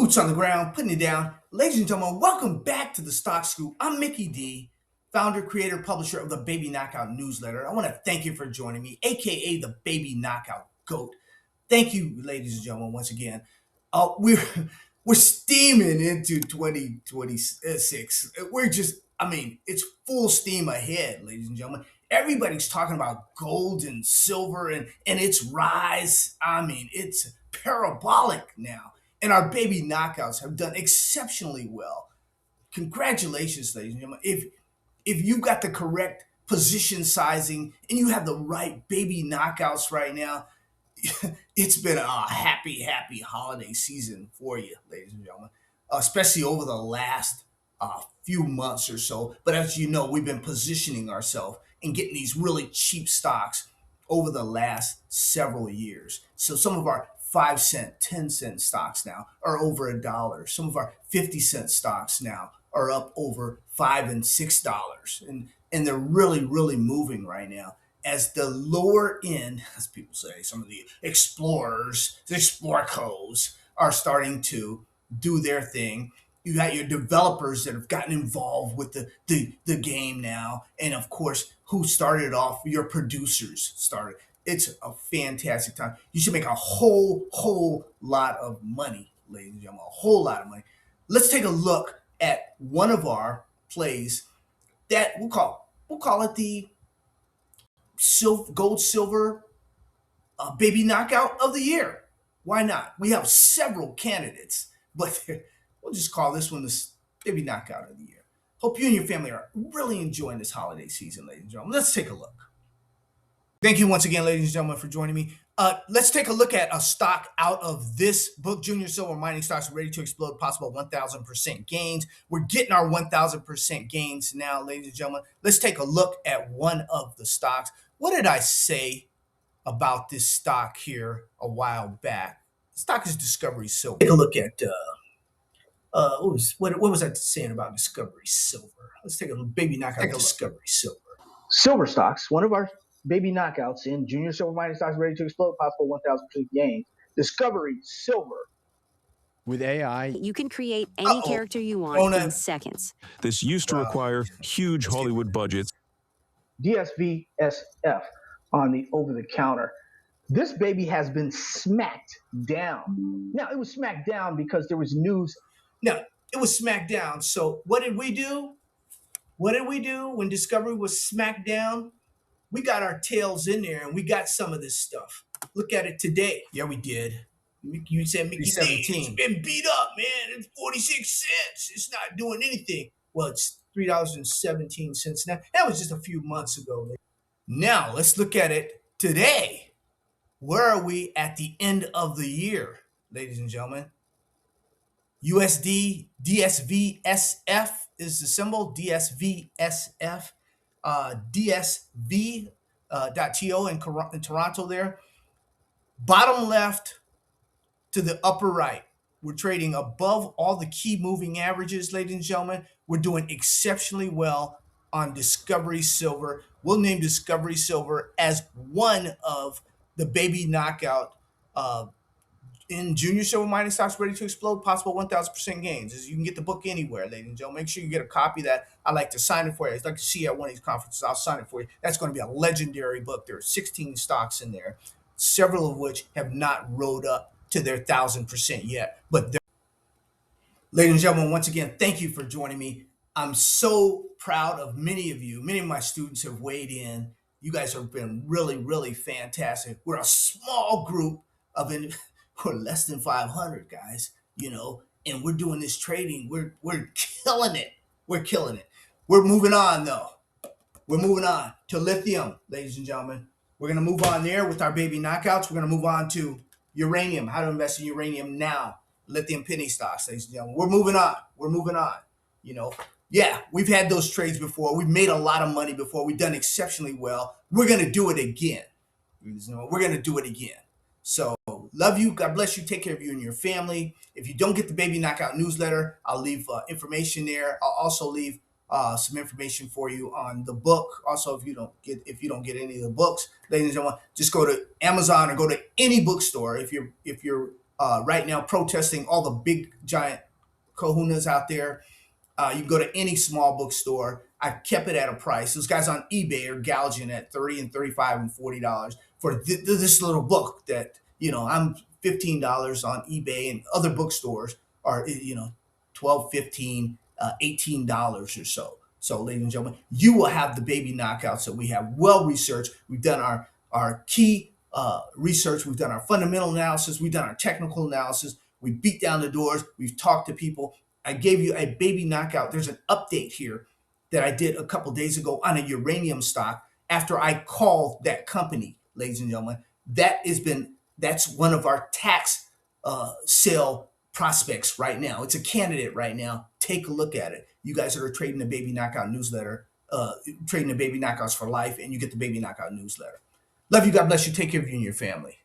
Boots on the ground, putting it down. Ladies and gentlemen, welcome back to the Stock Scoop. I'm Mickey D, founder, creator, publisher of the Baby Knockout newsletter. I want to thank you for joining me, aka the Baby Knockout GOAT. Thank you, ladies and gentlemen, once again. We're we're steaming into 2026. It's full steam ahead, ladies and gentlemen. Everybody's talking about gold and silver and its rise. It's parabolic now. And our baby knockouts have done exceptionally well. Congratulations, ladies and gentlemen. If you got the correct position sizing and you have the right baby knockouts right now, it's been a happy holiday season for you, ladies and gentlemen, especially over the last few months or so. But as you know, we've been positioning ourselves and getting these really cheap stocks over the last several years. So some of our 5 cent, 10 cent stocks now are over $1. Some of our 50 cent stocks now are up over $5 and $6, and they're really moving right now as the lower end, as people say, some of the explorers, the explorcos are starting to do their thing. You got your developers that have gotten involved with the game now, and of course, who started off? Your producers started. It's a fantastic time. You should make a whole lot of money, ladies and gentlemen, a whole lot of money. Let's take a look at one of our plays that we'll call it the gold silver baby knockout of the year. Why not? We have several candidates, but we'll just call this one the baby knockout of the year. Hope you and your family are really enjoying this holiday season, ladies and gentlemen. Let's take a look. Thank you once again, ladies and gentlemen, for joining me. Let's take a look at a stock out of this book, Junior Silver Mining Stocks Ready to Explode, Possible 1,000% Gains. We're getting our 1,000% gains now, ladies and gentlemen. Let's take a look at one of the stocks. What did I say about this stock here a while back? The stock is Discovery Silver. Take a look at what was I saying about Discovery Silver? Let's take a baby knockout at Discovery Silver. Silver stocks, one of our baby knockouts in Junior Silver Mining Stocks Ready to Explode, Possible 1,000% Gains. Discovery Silver. With AI, you can create any character you want in seconds. This used to require huge Hollywood budgets. DSVSF on the over-the-counter. This baby has been smacked down. Now, it was smacked down because there was news. No, it was smacked down. So what did we do? What did we do when Discovery was smacked down? We got our tails in there and we got some of this stuff. Look at it today. Yeah, we did. You said Mickey 17. It's been beat up, man. It's 46 cents. It's not doing anything. Well, it's $3.17 now. That was just a few months ago. Now, let's look at it today. Where are we at the end of the year, ladies and gentlemen? USD DSVSF is the symbol, DSVSF. DSV.to in Toronto there. Bottom left to the upper right. We're trading above all the key moving averages, ladies and gentlemen. We're doing exceptionally well on Discovery Silver. We'll name Discovery Silver as one of the baby knockout in Junior Silver Mining Stocks Ready to Explode, Possible 1,000% Gains. As you can get the book anywhere, ladies and gentlemen. Make sure you get a copy of that. I'd like to sign it for you. I'd like to see you at one of these conferences. I'll sign it for you. That's going to be a legendary book. There are 16 stocks in there, several of which have not rode up to their 1,000% yet. But ladies and gentlemen, once again, thank you for joining me. I'm so proud of many of you. Many of my students have weighed in. You guys have been really fantastic. We're a small group of we're less than 500 guys, and we're doing this trading. We're killing it. We're killing it. We're moving on though. We're moving on to lithium, ladies and gentlemen. We're going to move on there with our baby knockouts. We're going to move on to uranium, how to invest in uranium now, lithium penny stocks, ladies and gentlemen. We're moving on. We're moving on. Yeah, we've had those trades before. We've made a lot of money before. We've done exceptionally well. We're going to do it again. We're going to do it again. So love you. God bless you. Take care of you and your family. If you don't get the Baby Knockout newsletter, I'll leave information there. I'll also leave some information for you on the book. Also, if you don't get any of the books, ladies and gentlemen, just go to Amazon or go to any bookstore. If you're right now protesting all the big giant kahunas out there. You can go to any small bookstore. I kept it at a price. Those guys on eBay are gouging at $30 and $35 and $40 for this little book that, I'm $15 on eBay, and other bookstores are, 12, 15, $18 or so. So, ladies and gentlemen, you will have the baby knockouts that we have well researched. We've done our key research. We've done our fundamental analysis. We've done our technical analysis. We beat down the doors. We've talked to people. I gave you a baby knockout. There's an update here that I did a couple days ago on a uranium stock after I called that company, ladies and gentlemen. That's one of our tax sale prospects right now. It's a candidate right now. Take a look at it. You guys that are trading the Baby Knockout newsletter, trading the Baby Knockouts for life, and you get the Baby Knockout newsletter. Love you. God bless you. Take care of you and your family.